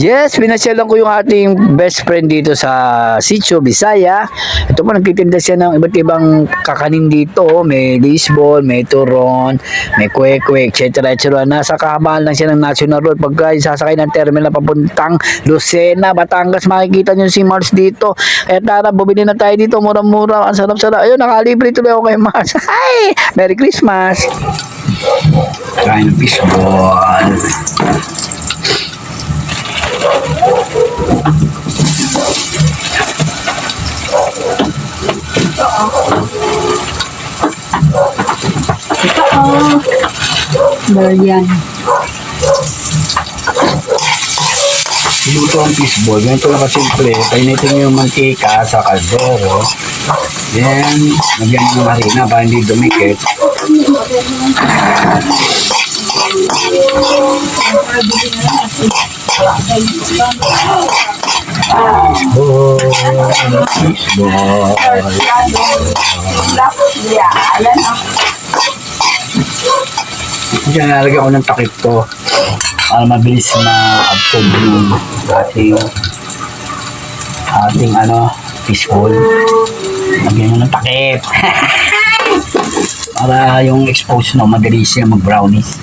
Yes, pinasyalan ko yung ating best friend dito sa Sitio, Bisaya. Ito po, nagtitinda siya ng iba't ibang kakanin dito. May baseball, may turon, may kwek-kwek, etc. etc. Nasa kahabaan lang siya ng National Road. Pagka sasakay ng terminal papuntang Lucena, Batangas, makikita nyo si Mars dito. Kaya tara, bumili na tayo dito. Mura-mura, ang sarap-sarap. Ayun, nakalibre tuloy ako kay Mars. Hi! Merry Christmas! Kain ng fishball. Durian. Luto ang fishball. Ganito lang kasimple. Painitin nyo yung mantika sa kaldero. Then, nagyan nyo ng harina para hindi dumikit. Fishball. Diyan, nalagyan ko ng takip to para mabilis na absorb yung ating fishball. Lagyan mo ng takip para yung expose mabilis siya mag-brownies.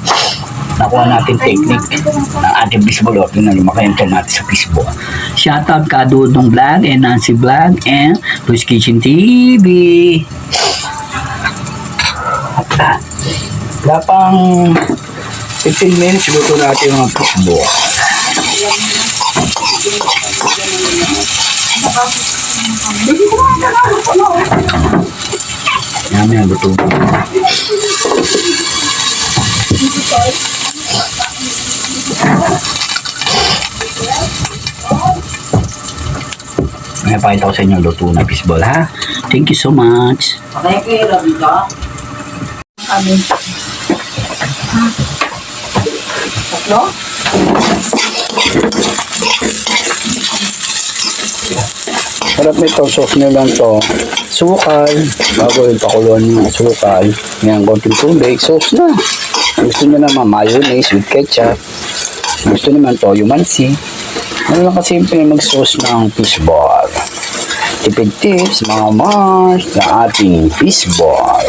Nakuha natin technique ng ating fishball. O, tingnan, lumakayanto natin sa fishball. Shout out Kadudong Vlog and Nancy Vlog and Luis Kitchen TV. Lapang 15 minutes, luto natin mga fishball. Yan, luto. May pakita ko sa inyo luto na fishball, ha? Thank you so much. Kami. Tatlo? Sarap nito, sauce nyo lang to. Sukal, bago yung pakuluan yung sukal. Yan, konting tubig, sauce na. Gusto nyo naman mayonnaise with ketchup. Gusto naman to, yumansi. Ano lang kasimple mag-sauce ng fishball. Tipid tips, mga Mars, na ating fishball.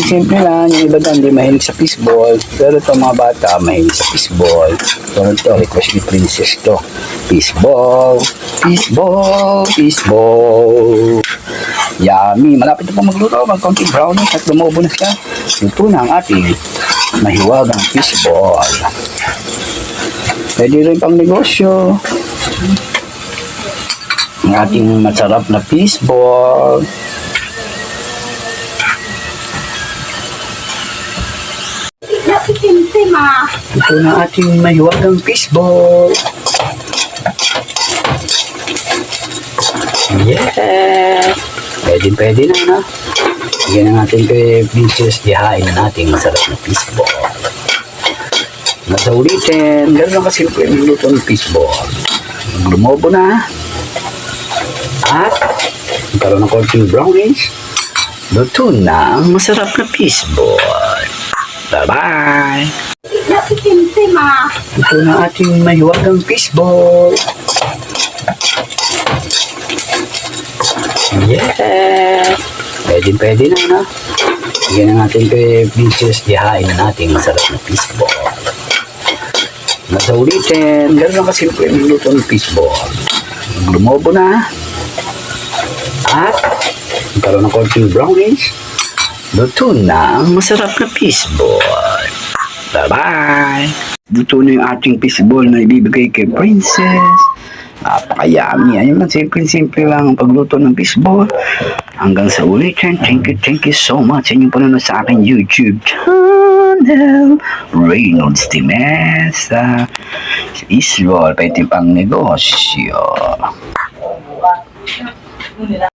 Simple lang, yung iba doon hindi mahilig sa fishball, pero ito mga bata mahilig sa fishball. Pero ito, request ni Princess to. Fishball, fishball, fishball. Yummy! Malapit na po magluto, magkaunting brownies at lumobo na siya. Luto na ang ating mahiwagang fishball. Pwede rin pang negosyo. Ang ating masarap na fishball. Ito na ating mahiwagang fishball. Yeah! Pwede na, no? Bigyan na natin kay Princess, dihain na natin masarap na fishball. Nasa ulitin, gano'n lang kasimple magluto ng fishball. Lumobo na. At, karoon ng konting brownies. Luto na ang masarap na fishball. Bye-bye! Ito na ating mahiwagang fishball. Yeah! Pwede na, no? Bigyan na natin kay Princess, dihain na natin masarap na fishball. Nasa ulitin, gano'n lang kasimple magluto ng fishball. Lumobo na. At, karoon ng konting brownies. Luto na ang masarap na fishball. Bye-bye! Luto na yung ating fishball na ibibigay kay Princess. Napakayami. Ayun lang, simple lang ang pagluto ng fishball. Hanggang sa ulitin, thank you so much sa inyong panonood sa aking YouTube channel. Reynolds Timesa. Fishball, pwede pang negosyo.